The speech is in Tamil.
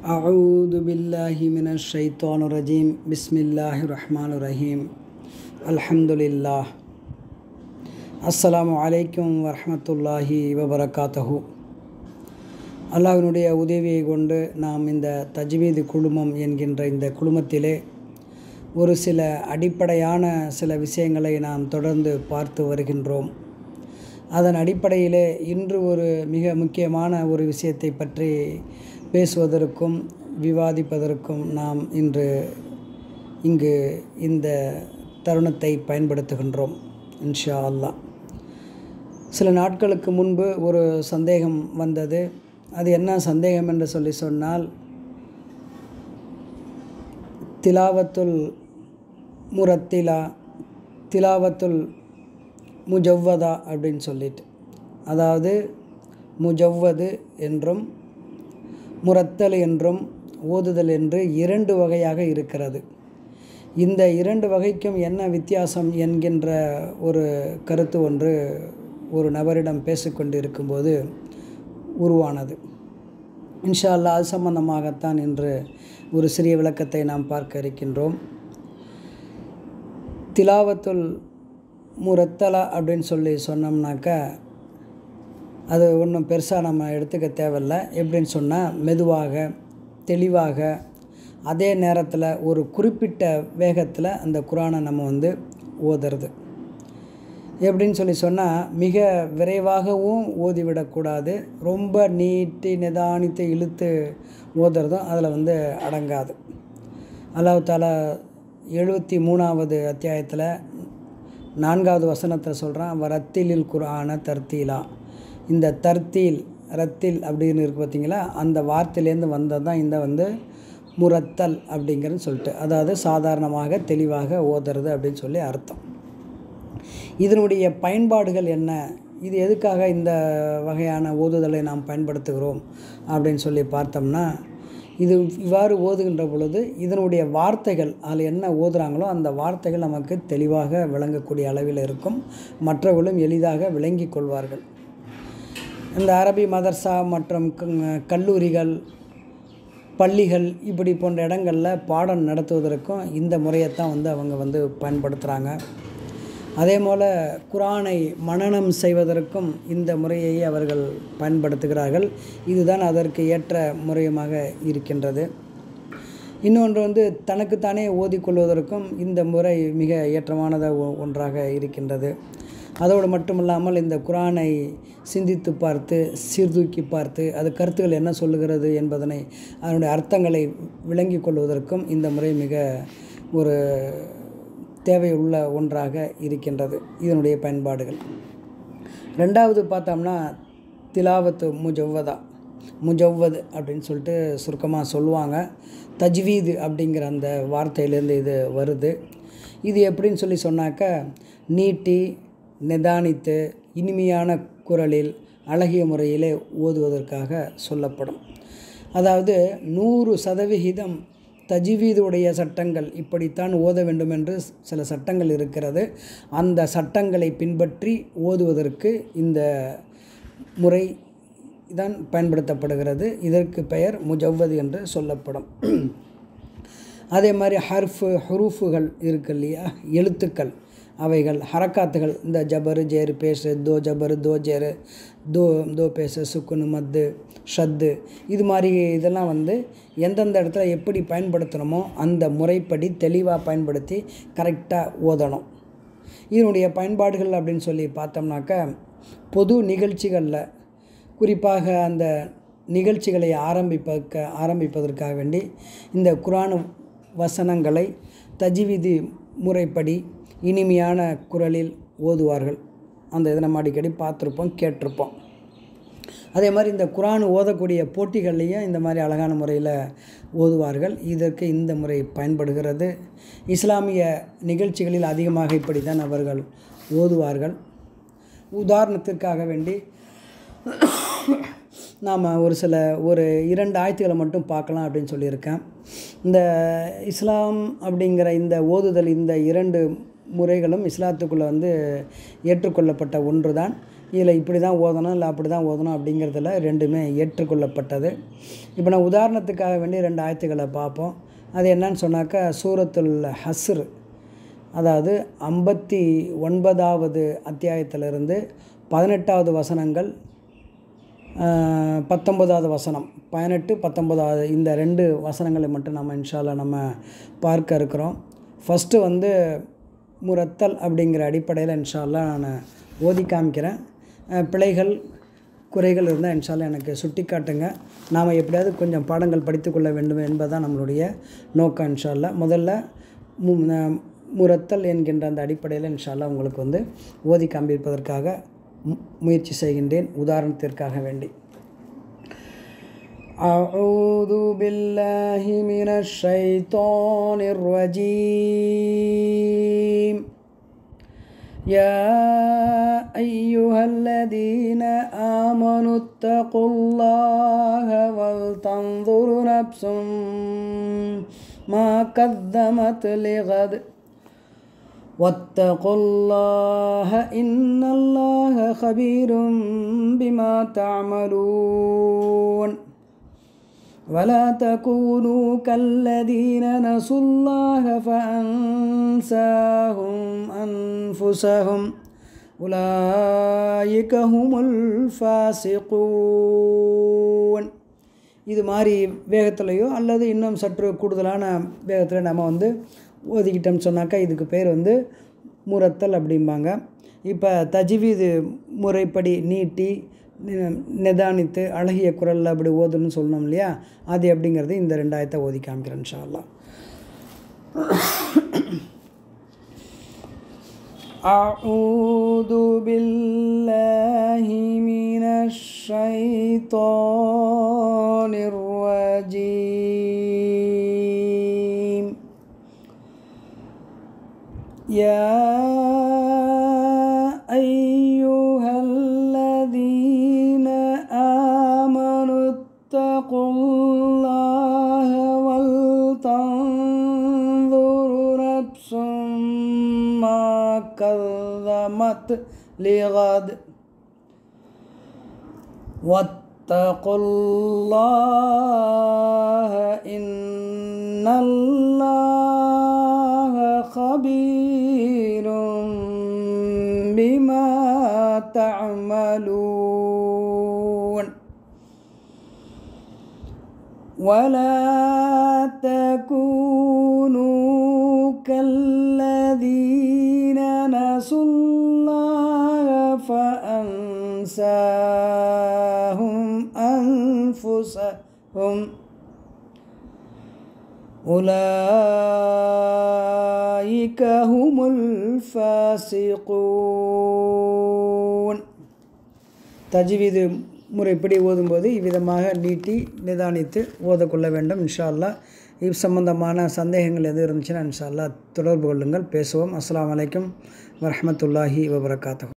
أعوذ بالله من الشيطان الرجيم بسم الله الرحمن الرحيم الحمد لله அஸ்ஸலாமு அலைக்கும் வரஹ்மத்துல்லாஹி வபரகாத்துஹு. அல்லாஹ்வினுடைய உதவியை கொண்டு நாம் இந்த தஜ்வீது குழுமம் என்கின்ற இந்த குழுமத்திலே ஒரு சில அடிப்படையான சில விஷயங்களை நாம் தொடர்ந்து பார்த்து வருகின்றோம். அதன் அடிப்படையிலே இன்று ஒரு மிக முக்கியமான ஒரு விஷயத்தை பற்றி பேசுவதற்கும் விவாதிப்பதற்கும் நாம் இன்று இங்கு இந்த தருணத்தை பயன்படுத்துகின்றோம். இன்ஷா அல்லாஹ். சில நாட்களுக்கு முன்பு ஒரு சந்தேகம் வந்தது. அது என்ன சந்தேகம் என்று சொன்னால், திலாவத்துல் முரத்திலா, திலாவத்துல் முஜவ்வதா அப்படின்னு சொல்லிட்டு, அதாவது முஜவ்வது என்றும் முரத்தல் என்றும் ஓதுதல் என்று இரண்டு வகையாக இருக்கிறது. இந்த இரண்டு வகைக்கும் என்ன வித்தியாசம் என்கின்ற ஒரு கருத்து ஒன்று ஒரு நபரிடம் பேசிக்கொண்டு இருக்கும்போது உருவானது. இன்ஷா அல்லாஹ் அது சம்பந்தமாகத்தான் இன்று ஒரு சிறிய விளக்கத்தை நாம் பார்க்க இருக்கின்றோம். திலாவத்துல் முரத்தலா அப்படின்னு சொன்னோம்னாக்கா அது ஒன்றும் பெருசாக நம்ம எடுத்துக்க தேவையில்லை. எப்படின்னு சொன்னால், மெதுவாக தெளிவாக அதே நேரத்தில் ஒரு குறிப்பிட்ட வேகத்தில் அந்த குரானை நம்ம ஓதுறது. எப்படின்னு சொன்னால், மிக விரைவாகவும் ஓதிவிடக்கூடாது, ரொம்ப நீட்டி நிதானித்து இழுத்து ஓதுறதும் அதில் அடங்காது. அல்லாஹ் தஆலா 73வது அத்தியாயத்தில் 4வது வசனத்தை சொல்கிறான், வரத்திலில் குர்ஆன தர்த்தீலா. இந்த தர்த்தீல் ரத்தில் அப்படின்னு இருக்குது பார்த்தீங்களா, அந்த வார்த்தையிலேருந்து வந்தது தான் இந்த முரத்தல் அப்படிங்கிறது சொல்லிட்டு, அதாவது சாதாரணமாக தெளிவாக ஓதுறது அப்படின்னு சொல்லி அர்த்தம். இதனுடைய பயன்பாடுகள் என்ன, இது எதுக்காக இந்த வகையான ஓதுதலை நாம் பயன்படுத்துகிறோம் அப்படின்னு சொல்லி பார்த்தோம்னா, இது இவ்வாறு ஓதுகின்ற பொழுது இதனுடைய வார்த்தைகள் அதில் என்ன ஓதுகிறாங்களோ அந்த வார்த்தைகள் நமக்கு தெளிவாக விளங்கக்கூடிய அளவில் இருக்கும். மற்றவர்களும் எளிதாக விளங்கி கொள்வார்கள். இந்த அரபி மதர்சா மற்றும் கல்லூரிகள், பள்ளிகள் இப்படி போன்ற இடங்களில் பாடம் நடத்துவதற்கும் இந்த முறையைத்தான் அவங்க பயன்படுத்துகிறாங்க. அதே போல் குர்ஆனை மனனம் செய்வதற்கும் இந்த முறையை அவர்கள் பயன்படுத்துகிறார்கள். இதுதான் அதற்கு ஏற்ற முறையமாக இருக்கின்றது. இன்னொன்று தனக்குத்தானே ஓதிக்கொள்வதற்கும் இந்த முறை மிக ஏற்றமானதாக ஒன்றாக இருக்கின்றது. அதோடு மட்டுமில்லாமல் இந்த குர்ஆனை சிந்தித்து பார்த்து சீர்தூக்கி பார்த்து அது கருத்துக்கள் என்ன சொல்லுகிறது என்பதனை அதனுடைய அர்த்தங்களை விளங்கி கொள்வதற்கும் இந்த முறை மிக ஒரு தேவையுள்ள ஒன்றாக இருக்கின்றது. இதனுடைய பயன்பாடுகள். ரெண்டாவது பார்த்தோம்னா, திலாவத்து முஜவ்வது அப்படின்னு சொல்லிட்டு சுருக்கமாக சொல்லுவாங்க. தஜ்வீது அப்படிங்கிற அந்த வார்த்தையிலேருந்து இது வருது. இது எப்படின்னு சொன்னாக்க, நீட்டி நிதானித்து இனிமையான குரலில் அழகிய முறையிலே ஓதுவதற்காக சொல்லப்படும். அதாவது 100% தஜ்வீதுடைய சட்டங்கள் இப்படித்தான் ஓத வேண்டும் என்று சில சட்டங்கள் இருக்கிறது. அந்த சட்டங்களை பின்பற்றி ஓதுவதற்கு இந்த முறை தான் பயன்படுத்தப்படுகிறது. இதற்கு பெயர் முஜவ்வது என்று சொல்லப்படும். அதே மாதிரி ஹுரூஃபுகள் இருக்கு இல்லையா, எழுத்துக்கள், அவைகள் ஹரக்காத்துகள், இந்த ஜபரு ஜேரு பேசு, தோ ஜபரு தோ ஜேரு, தோ பேசு, சுக்குனு மத்து ஷத்து, இது மாதிரி இதெல்லாம் எந்தெந்த இடத்துல எப்படி பயன்படுத்தணுமோ அந்த முறைப்படி தெளிவாக பயன்படுத்தி கரெக்டாக ஓதணும். இதனுடைய பயன்பாடுகள் அப்படின்னு சொல்லி பார்த்தோம்னாக்கா, பொது நிகழ்ச்சிகளில் குறிப்பாக அந்த நிகழ்ச்சிகளை ஆரம்பிப்பதற்காக வேண்டி இந்த குர்ஆன் வசனங்களை தஜ்வீது முறைப்படி இனிமையான குரலில் ஓதுவார்கள். அந்த இதை நம்ம அடிக்கடி பார்த்துருப்போம், கேட்டிருப்போம். அதே மாதிரி இந்த குர்ஆன் ஓதக்கூடிய போட்டிகள்லேயும் இந்த மாதிரி அழகான முறையில் ஓதுவார்கள். இதற்கு இந்த முறை பயன்படுகிறது. இஸ்லாமிய நிகழ்ச்சிகளில் அதிகமாக இப்படி தான் அவர்கள் ஓதுவார்கள். உதாரணத்திற்காக வேண்டி நாம் ஒரு 2 ஆயத்துக்களை மட்டும் பார்க்கலாம் அப்படின்னு சொல்லியிருக்கேன். இந்த இஸ்லாம் அப்படிங்கிற இந்த ஓதுதல், இந்த 2 முறைகளும் இஸ்லாத்துக்குள்ளே ஏற்றுக்கொள்ளப்பட்ட ஒன்று தான். இதில் இப்படி தான் ஓதணும் இல்லை அப்படி தான் ஓதணும் அப்படிங்கிறதுல ரெண்டுமே ஏற்றுக்கொள்ளப்பட்டது. இப்போ நான் உதாரணத்துக்காக வேண்டி 2 ஆயத்துக்களை பார்ப்போம். அது என்னன்னு சொன்னாக்கா சூரத்துல் ஹஸ்ர், அதாவது 59வது அத்தியாயத்திலிருந்து 18வது வசனங்கள், 19வது வசனம், 18, 19வது இந்த 2 வசனங்களை மட்டும் நம்ம இன்ஷா அல்லாஹ் நம்ம பார்க்க இருக்கிறோம். ஃபஸ்ட்டு வந்து முரத்தல் அப்படிங்கிற அடிப்படையில் இன்ஷா அல்லாஹ் நான் ஓதி காமிக்கிறேன். பிழைகள் குறைகள் இருந்தால் இன்ஷா அல்லாஹ் எனக்கு சுட்டி காட்டுங்க. நாம் எப்படியாவது கொஞ்சம் பாடங்கள் படித்துக்கொள்ள வேண்டும் என்பதுதான் நம்மளுடைய நோக்கம் இன்ஷா அல்லாஹ். முதல்ல முரத்தல் என்கின்ற அந்த அடிப்படையில் இன்ஷா அல்லாஹ் உங்களுக்கு வந்து ஓதி காண்பிப்பதற்காக முயற்சி செய்கின்றேன், உதாரணத்திற்காக வேண்டி. அஊது பில்லாஹி மினஷ் ஷைத்தானிர் ரஜீம். யா அய்யுஹல்லதீன ஆமனுத்தகுல்லாஹ வல் தன்துரு நஃப்சும் மா கத்தமத் லிகத் வத்தகுல்லாஹ இன்னல்லாஹ கபீரும் பிமா தஅமலூன். ولا تكونوا كالذين نسوا الله فأنساهم أنفسهم أولئك هم الفاسقون. இது மாதிரி வேகத்திலையோ அல்லது இன்னும் சற்று கூடுதலான வேகத்தில் நம்ம வந்து ஓதிக்கிட்டோம்னு சொன்னாக்கா இதுக்கு பேர் வந்து முரத்தல் அப்படிம்பாங்க. இப்போ தஜ்வீது முறைப்படி நீட்டி நிதானித்து அழகிய குரலில் அப்படி ஓதுன்னு சொல்லணும் இல்லையா, அது எப்படிங்கிறது இந்த 2 ஆயத்தை ஓதி காமிக்கிறேன் இன்ஷா அல்லாஹ். அஊது பில்லாஹி மினஷ் ஷைத்தானிர் ரஜீம். யா அய்யுஹல்லதீன ஆமனுத்தகுல்லாஹ வல் தன்துரு நஃப்சும் மா கத்தமத் லிகத் வத்தகுல்லாஹ இன்னல்லாஹ கபீரும் பிமா தஅமலூன். ولا تكونوا كالذين نسوا الله فأنساهم أنفسهم أولئك هم الفاسقون. தஜ்வீது முறைப்படி ஓதும்போது இவ்விதமாக நீட்டி நிதானித்து ஓதக்கொள்ள வேண்டும் இன்ஷா அல்லாஹ். இது சம்பந்தமான சந்தேகங்கள் எது இருந்துச்சுன்னா இன்ஷா அல்லாஹ் தொடர்பு கொள்ளுங்கள், பேசுவோம். அஸ்ஸலாமு அலைக்கும் வரஹ்மத்துல்லாஹி வபரகாத்துஹு.